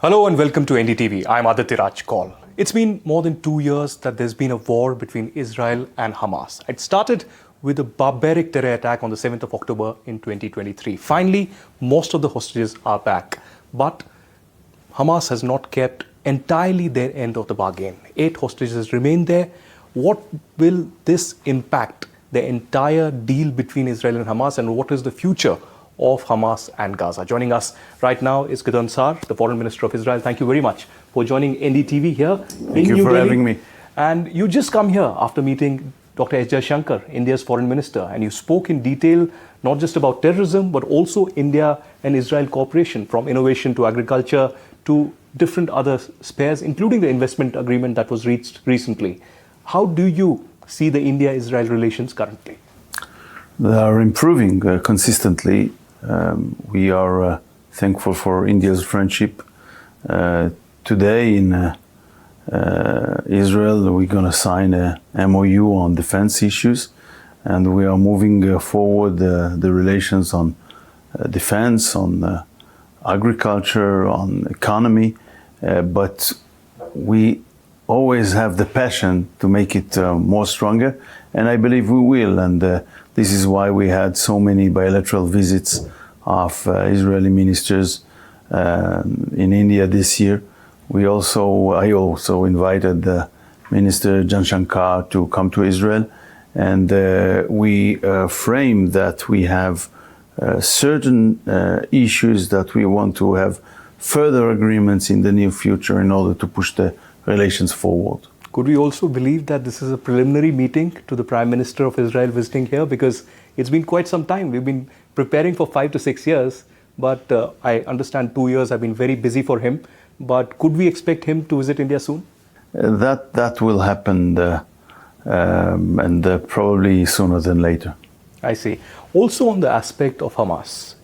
Hello and welcome to NDTV. I'm Aditya Raj Kaul. It's been more than 2 years that there's been a war between Israel and Hamas. It started with a barbaric terror attack on the 7th of October in 2023. Finally, most of the hostages are back. But Hamas has not kept entirely their end of the bargain. 8 hostages remain there. What will this impact the entire deal between Israel and Hamas, and what is the future of Hamas and Gaza? Joining us right now is Gideon Sa'ar, the Foreign Minister of Israel. Thank you very much for joining NDTV here. Thank you for having me. And you just come here after meeting Dr. Jaishankar, India's Foreign Minister, and you spoke in detail not just about terrorism, but also India and Israel cooperation, from innovation to agriculture to different other spheres, including the investment agreement that was reached recently. How do you see the India-Israel relations currently? They are improving consistently. We are thankful for India's friendship. Today in Israel, we're going to sign a MOU on defense issues, and we are moving forward the relations on defense, on agriculture, on economy, but we always have the passion to make it more stronger, and I believe we will. And this is why we had so many bilateral visits of Israeli ministers in India this year. I also invited Minister Jaishankar to come to Israel, and we framed that we have certain issues that we want to have further agreements in the near future in order to push the relations forward. Could we also believe that this is a preliminary meeting to the Prime Minister of Israel visiting here? Because it's been quite some time. We've been preparing for 5 to 6 years, but I understand 2 years have been very busy for him. But could we expect him to visit India soon? That will happen, and probably sooner than later. I see. Also on the aspect of Hamas,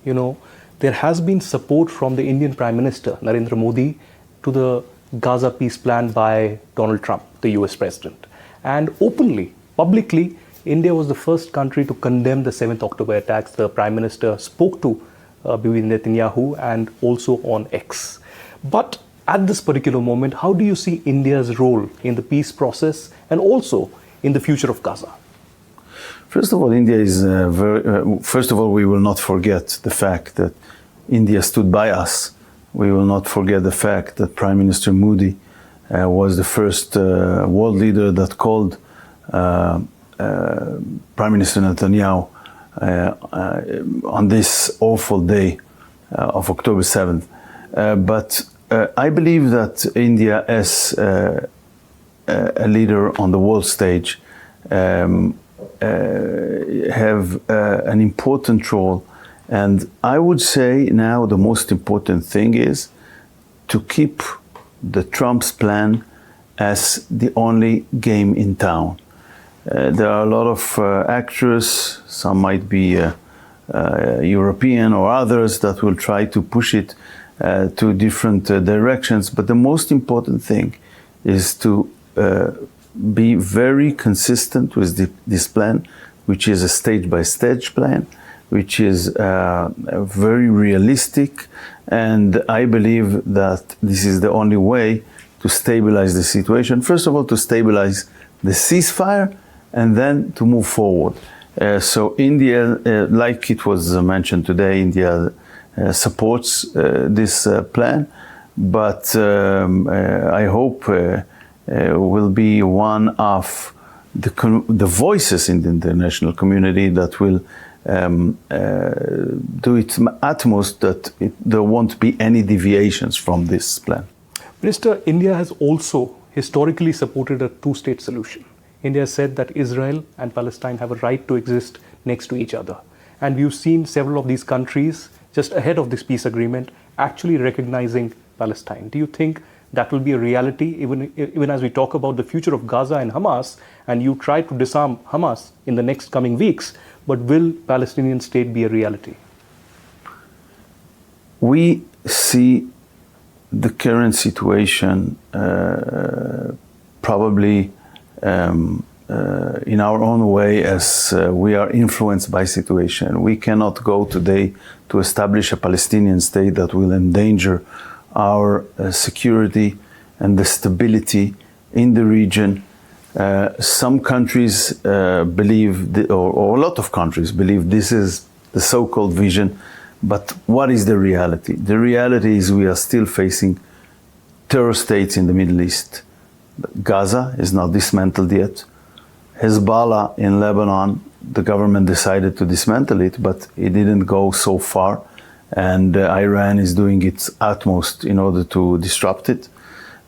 there has been support from the Indian Prime Minister, Narendra Modi, to the Gaza peace plan by Donald Trump, the US president. And openly, publicly, India was the first country to condemn the 7th October attacks. The Prime Minister spoke to Bibi Netanyahu and also on X. But at this particular moment, how do you see India's role in the peace process and also in the future of Gaza? First of all, India is first of all, we will not forget the fact that India stood by us. We will not forget the fact that Prime Minister Modi was the first world leader that called Prime Minister Netanyahu on this awful day of October 7th. But I believe that India, as a leader on the world stage, have an important role. And I would say now the most important thing is to keep the Trump's plan as the only game in town. There are a lot of actors, some might be European or others, that will try to push it to different directions. But the most important thing is to be very consistent with this plan, which is a stage-by-stage plan, which is very realistic, and I believe that this is the only way to stabilize the situation. First of all, to stabilize the ceasefire, and then to move forward. So India, like it was mentioned today, India supports this plan, but I hope will be one of the voices in the international community that will do its utmost that there won't be any deviations from this plan. Minister, India has also historically supported a two-state solution. India said that Israel and Palestine have a right to exist next to each other. And we've seen several of these countries, just ahead of this peace agreement, actually recognizing Palestine. Do you think that will be a reality, even as we talk about the future of Gaza and Hamas, and you try to disarm Hamas in the next coming weeks, but will Palestinian state be a reality? We see the current situation probably in our own way, as we are influenced by situation. We cannot go today to establish a Palestinian state that will endanger our security and the stability in the region. Some countries believe, or a lot of countries believe, this is the so-called vision. But what is the reality? The reality is we are still facing terror states in the Middle East. Gaza is not dismantled yet. Hezbollah in Lebanon, the government decided to dismantle it, but it didn't go so far. And Iran is doing its utmost in order to disrupt it.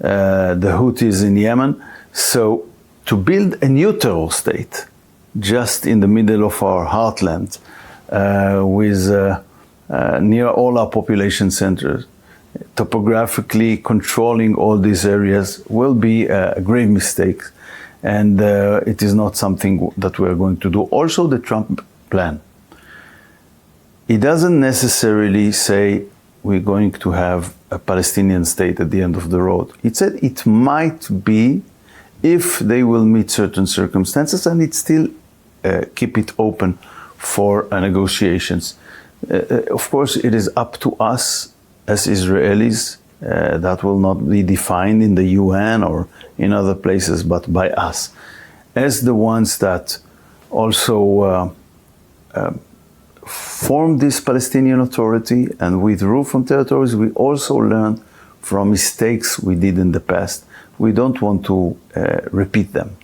The Houthis in Yemen. So to build a new terror state just in the middle of our heartland with near all our population centers, topographically controlling all these areas will be a grave mistake. And it is not something that we are going to do. Also, the Trump plan. It doesn't necessarily say we're going to have a Palestinian state at the end of the road. It said it might be if they will meet certain circumstances, and it still keep it open for negotiations. Of course, it is up to us as Israelis. That will not be defined in the UN or in other places, but by us. As the ones that also formed this Palestinian Authority and withdrew from territories, we also learned from mistakes we did in the past. We don't want to repeat them.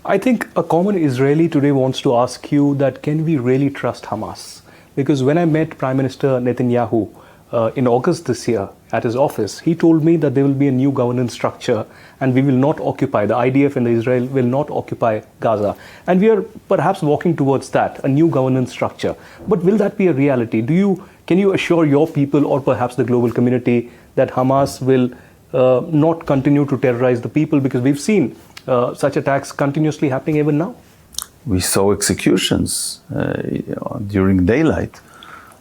I think a common Israeli today wants to ask you that, can we really trust Hamas? Because when I met Prime Minister Netanyahu in August this year at his office, he told me that there will be a new governance structure and we will not occupy, the IDF and the Israel will not occupy Gaza. And we are perhaps walking towards that, a new governance structure. But will that be a reality? Can you assure your people or perhaps the global community that Hamas will not continue to terrorize the people? Because we've seen such attacks continuously happening even now. We saw executions during daylight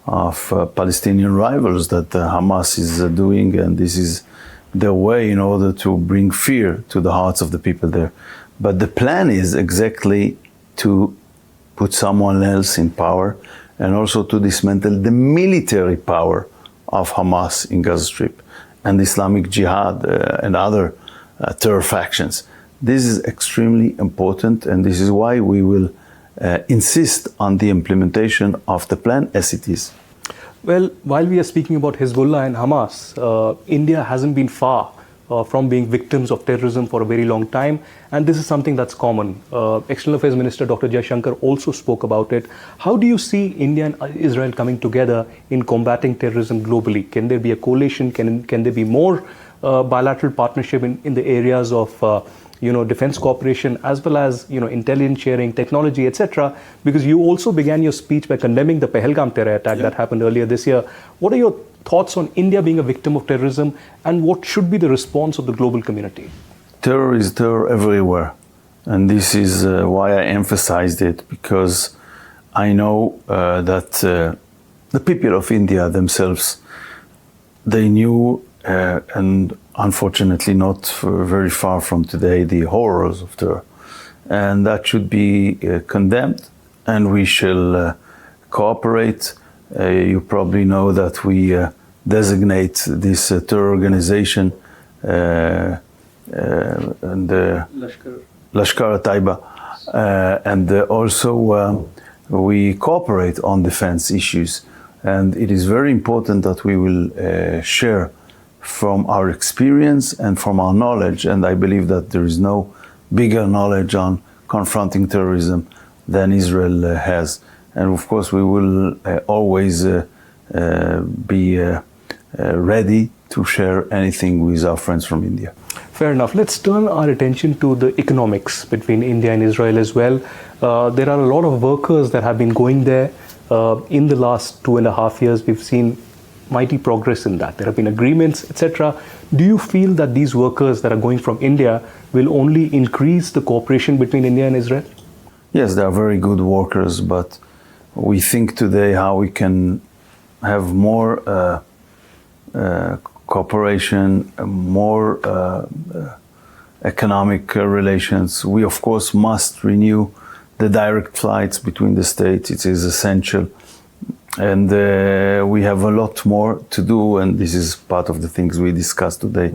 of Palestinian rivals that Hamas is doing, and this is their way in order to bring fear to the hearts of the people there. But the plan is exactly to put someone else in power and also to dismantle the military power of Hamas in Gaza Strip and Islamic Jihad and other terror factions. This is extremely important, and this is why we will insist on the implementation of the plan as it is. Well, while we are speaking about Hezbollah and Hamas, India hasn't been far from being victims of terrorism for a very long time, and this is something that's common. External Affairs Minister Dr. Jaishankar also spoke about it. How do you see India and Israel coming together in combating terrorism globally? Can there be a coalition? Can there be more bilateral partnership in the areas of defense cooperation, as well as intelligence sharing, technology, etc.? Because you also began your speech by condemning the Pahalgam terror attack that happened earlier this year. What are your thoughts on India being a victim of terrorism, and what should be the response of the global community? Terror is terror everywhere, and this is why I emphasized it, because I know that the people of India themselves, they knew and unfortunately not very far from today, the horrors of terror. And that should be condemned, and we shall cooperate. You probably know that we designate this terror organization and Lashkar Taiba, and also we cooperate on defense issues. And it is very important that we will share from our experience and from our knowledge, and I believe that there is no bigger knowledge on confronting terrorism than Israel has. And of course, we will always be ready to share anything with our friends from India. Fair enough. Let's turn our attention to the economics between India and Israel as well. There are a lot of workers that have been going there. In the last 2.5 years, we've seen mighty progress in that. There have been agreements, etc. Do you feel that these workers that are going from India will only increase the cooperation between India and Israel? Yes, they are very good workers, but we think today how we can have more cooperation, more economic relations. We, of course, must renew the direct flights between the states. It is essential And we have a lot more to do, and this is part of the things we discussed today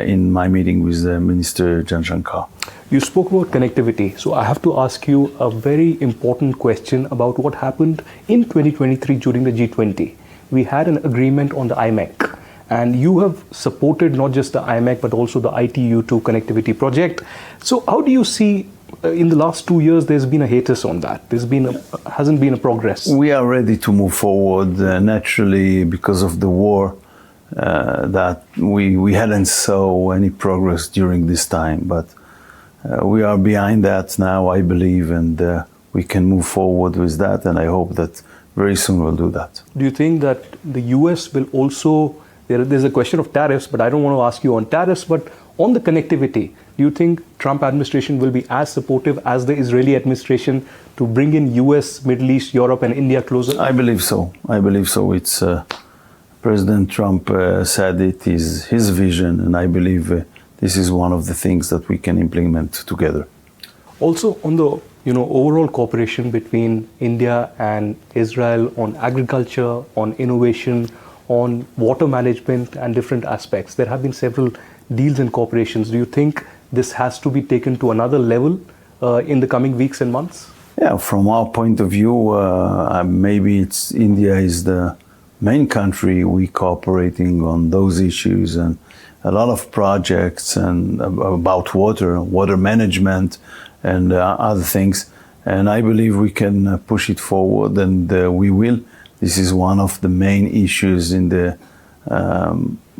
in my meeting with Minister Jaishankar. You spoke about connectivity, so I have to ask you a very important question about what happened in 2023 during the G20. We had an agreement on the IMEC, and you have supported not just the IMEC but also the ITU2 connectivity project. So how do you see in the last 2 years there's been a hiatus on that? Hasn't been a progress. We are ready to move forward naturally because of the war that we hadn't saw any progress during this time, but we are behind that now, I believe, and we can move forward with that, and I hope that very soon we'll do that. Do you think that the US will also, there's a question of tariffs, but I don't want to ask you on tariffs, but on the connectivity, do you think Trump administration will be as supportive as the Israeli administration to bring in US, Middle East, Europe and India closer? I believe so. I believe so. It's President Trump said it is his vision, and I believe this is one of the things that we can implement together. Also, on the overall cooperation between India and Israel on agriculture, on innovation, on water management and different aspects, there have been several deals and cooperations. Do you think this has to be taken to another level in the coming weeks and months? Yeah, from our point of view, maybe India is the main country we cooperating on those issues, and a lot of projects and about water management and other things. And I believe we can push it forward, and we will. This is one of the main issues in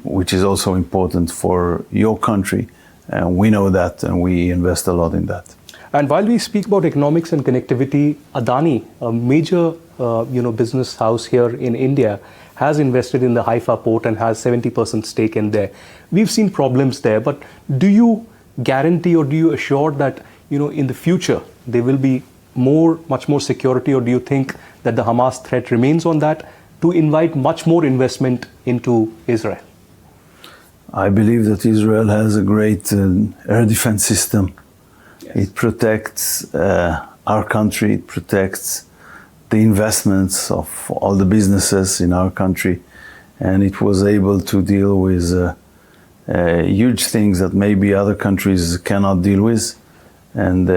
which is also important for your country. And we know that, and we invest a lot in that. And while we speak about economics and connectivity, Adani, a major business house here in India, has invested in the Haifa port and has 70% stake in there. We've seen problems there, but do you guarantee or do you assure that in the future there will be much more security, or do you think that the Hamas threat remains on that to invite much more investment into Israel? I believe that Israel has a great air defense system. Yes. It protects our country, it protects the investments of all the businesses in our country, and it was able to deal with huge things that maybe other countries cannot deal with. And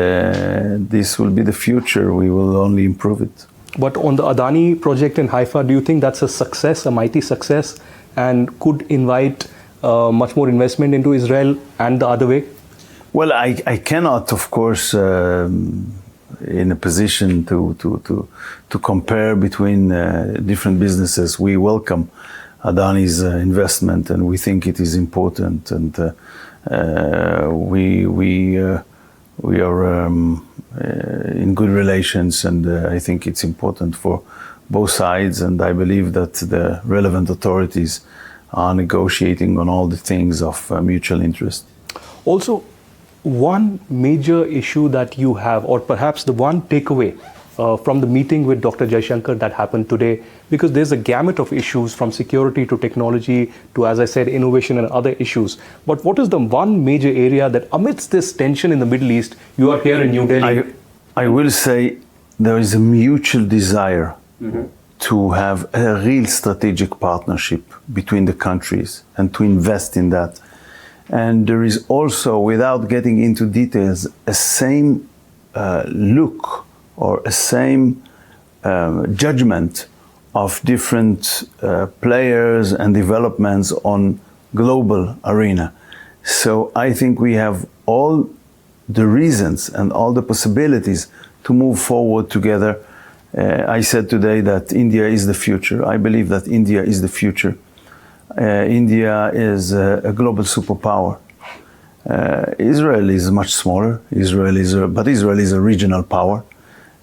this will be the future. We will only improve it. But on the Adani project in Haifa, do you think that's a success, a mighty success, and could invite much more investment into Israel and the other way? Well, I cannot, of course, in a position to compare between different businesses. We welcome Adani's investment, and we think it is important, and we are in good relations, and I think it's important for both sides, and I believe that the relevant authorities are negotiating on all the things of mutual interest. Also, one major issue that you have, or perhaps the one takeaway from the meeting with Dr. Jaishankar that happened today, because there's a gamut of issues from security to technology to, as I said, innovation and other issues. But what is the one major area that amidst this tension in the Middle East, you are here in New Delhi? I will say there is a mutual desire to have a real strategic partnership between the countries and to invest in that. And there is also, without getting into details, a same look or a same judgment of different players and developments on global arena. So I think we have all the reasons and all the possibilities to move forward together. I said today that India is the future. I believe that India is the future. India is a global superpower. Israel is much smaller. But Israel is a regional power.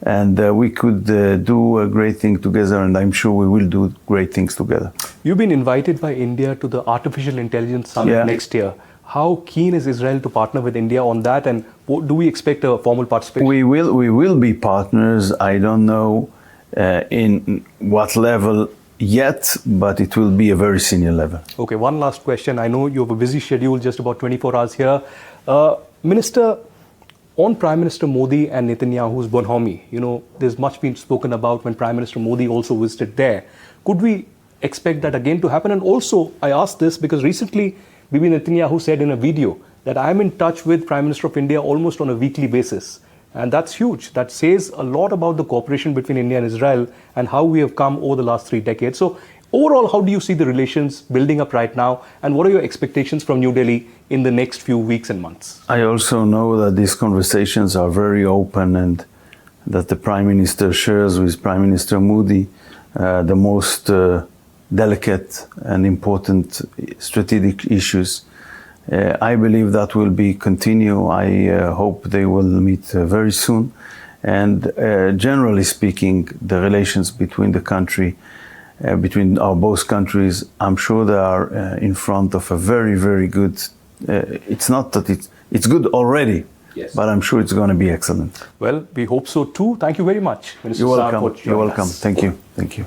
And we could do a great thing together, and I'm sure we will do great things together. You've been invited by India to the Artificial Intelligence Summit next year. How keen is Israel to partner with India on that, and do we expect a formal participation? We will be partners. I don't know in what level yet, but it will be a very senior level. Okay, one last question. I know you have a busy schedule, just about 24 hours here. Minister, On Prime Minister Modi and Netanyahu's bonhomie, there's much been spoken about when Prime Minister Modi also visited there. Could we expect that again to happen? And also, I ask this because recently, Bibi Netanyahu said in a video that I'm in touch with Prime Minister of India almost on a weekly basis. And that's huge. That says a lot about the cooperation between India and Israel and how we have come over the last 3 decades. So overall, how do you see the relations building up right now? And what are your expectations from New Delhi in the next few weeks and months? I also know that these conversations are very open and that the Prime Minister shares with Prime Minister Modi the most delicate and important strategic issues. I believe that will be continue. I hope they will meet very soon. And generally speaking, the relations between the country, between our both countries, I'm sure they are in front of a very, very good. It's not that it's good already, yes, but I'm sure it's going to be excellent. Well, we hope so too. Thank you very much, Minister You're Sa'ar, welcome. You're welcome. Thank you. Thank you.